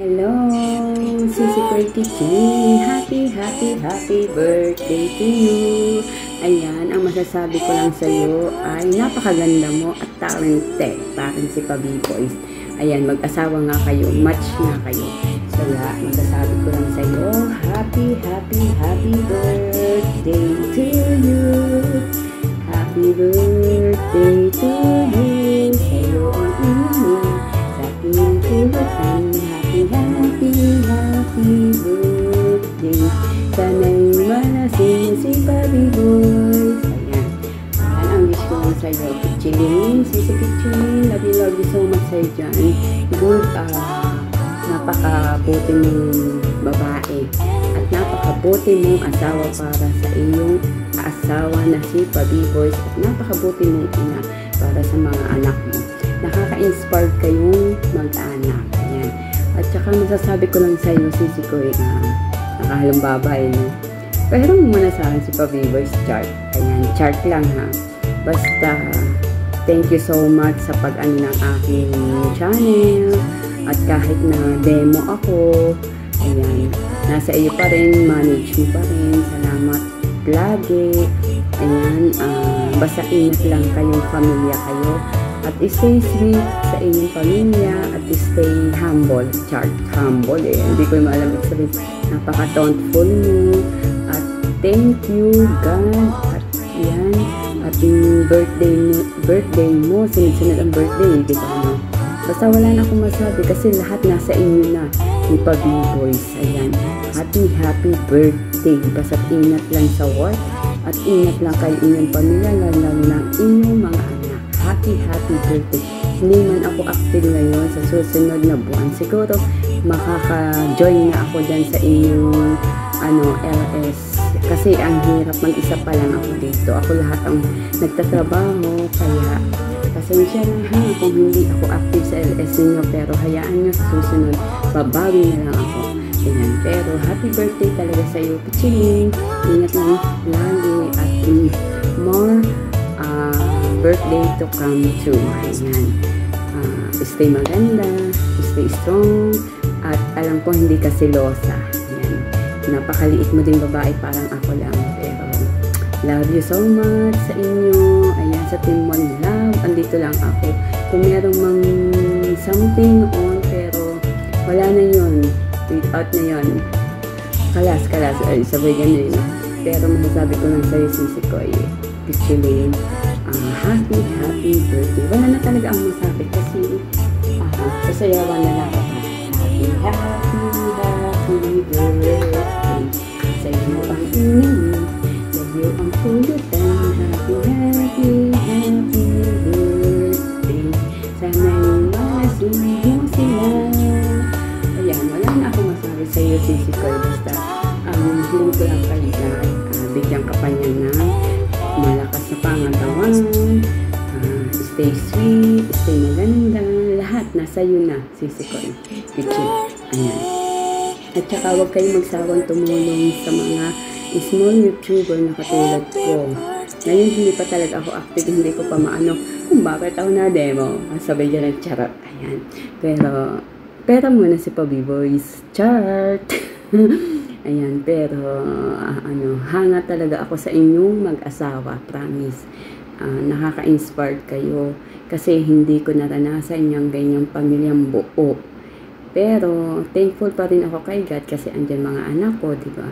Hello, Sisi Quirky Jane. Happy birthday to you. Ayan, ang masasabi ko lang sa iyo ay napakaganda mo at talented. Parang si Pabi Boys. Ayan, mag-asawa nga kayo. Match nga kayo. Kaya, masasabi ko lang sa iyo, happy birthday to you. Happy birthday to you. Sa iyo ang iyong sa iyong tulutan. Happy birthday. Sana'y malasing si Pabi Boys. Ayan. Ayan ang wish ko lang sa'yo. Pichilin, Sisi Pichilin. Love you so much sa'yo dyan. Good, napakabuti mong babae. At napakabuti mong asawa para sa iyong asawa na si Pabi Boys. At napakabuti mong ina para sa mga anak mo. Nakaka-inspire kayong mag-anak. Ayan. At saka masasabi ko lang sa iyo, Sisi ko, nakahalong babae, no? Pero muna sa akin si Pabi Boys chart. Ayan, chart lang ha. Basta, thank you so much sa pag-ano ng aking channel. At kahit na demo ako, ayan, nasa iyo pa rin, manage mo pa rin. Salamat lagi. Ayan, basta ingat lang kayong pamilya kayo. At stay sweet sa inyong pamilya at stay humble. Chart, humble eh. Hindi ko maalam ibig sabihin. Napaka-thoughtful mo. At thank you God. At yan. At yung birthday mo. Sunod-sunod ang birthday. Di ba? Basta wala na akong masabi kasi lahat nasa inyo na. Ni Pabi Boys. Ayan. Happy birthday. Basta ingat lang sa work. At ingat lang kayo inyong pamilya. Lalo lang inyong mga anak. Happy birthday. Hindi man ako active ngayon sa susunod na buwan. Siguro makaka-join na ako dyan sa inyong LS. Kasi ang hirap, mag-isa pa lang ako dito. Ako lahat ang nagtatrabaho. Kaya pasensya na ha kung hindi ako active sa LS ninyo. Pero hayaan nyo sa susunod. Babawi na lang ako. Ayan. Pero happy birthday talaga sa iyo. Pichilin. Ingat lang lagi. At more birthday to come true. Ayan. Stay maganda, stay strong, at alam ko hindi ka selosa. Ayan. Napakaliit mo din babae, parang ako lang. Pero love you so much sa inyo. Ayan, sa Team One Love, andito lang ako. Kung merong mang something on, pero wala na yun. Without na yun. Kalas. Ay, sabay ganun. Pero masasabi ko lang sa'yo, Sisi ko, Pichilin. Happy birthday. Wala na talaga ang masabi kasi sasayawan na lang ako. Happy birthday. Sa iyo ang inyong, sa iyo ang pulutan. Happy birthday. Sana'y malasing mo sila. Ayan, wala na ako masabi sa iyo, Sisi ko. Basta, hiling ko lang kayo na bigyan ka pa niya na malakas na pangatawan, stay sweet, stay maganda, lahat nasa iyo na, Sisi ko. Ayan. At saka huwag kayong magsawang tumulong sa mga small YouTuber na katulad ko. Ngayon hindi pa talaga ako active, hindi ko pa maano kung bakit ako na-demo. Sabay dyan ang charot. Ayan. Pero muna si Pabi Boys chart. Ayan, pero hanga talaga ako sa inyong mag-asawa, promise. Nakaka-inspire kayo kasi hindi ko naranasan yung ganyang pamilyang buo. Pero thankful pa rin ako kay God kasi andyan mga anak ko, di ba?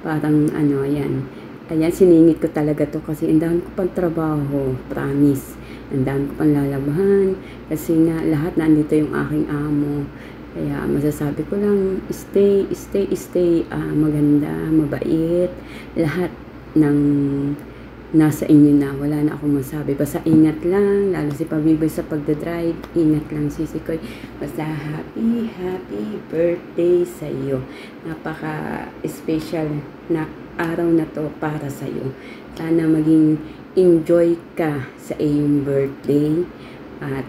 Parang ayan. Ayan, siningit ko talaga to kasi ang dami ko pang trabaho, promise. Ang dami ko pang lalabahan kasi nga lahat na andito yung aking amo. Kaya masasabi ko lang, stay maganda, mabait, lahat ng nasa inyo na, wala na akong masabi. Basta ingat lang, lalo si Pabi Boys sa pagdadrive, ingat lang, Sisi ko. Basta happy birthday sa iyo. Napaka-special na araw na to para sa iyo. Sana maging enjoy ka sa iyong birthday. At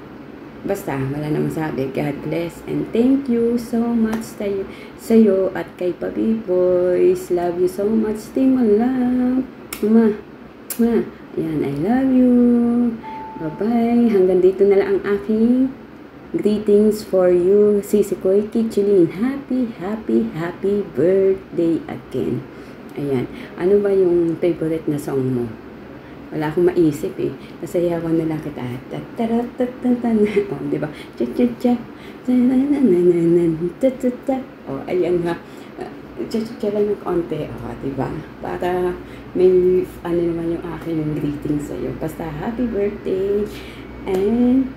basta, wala na masabi. God bless and thank you so much sa iyo at kay Pabi Boys. Love you so much. Team Love. Ayan, I love you. Bye-bye. Hanggang dito na lang ang aking greetings for you, Sisi Koy Kitchelin. Happy, happy, happy birthday again. Ayan. Ano ba yung favorite na song mo? Wala akong maisip eh. Nasayawan na lang kita. Tataratatantan. O, diba? Cha-cha-cha. O, ayan ha. Cha-cha-cha lang ng konti. O, diba? Para may, ano naman yung aking greetings sa'yo. Basta, happy birthday. And,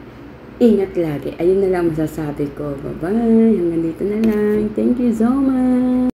ingat lagi. Ayun na lang masasabi ko. Bye-bye. Hanggang dito na lang. Thank you so much.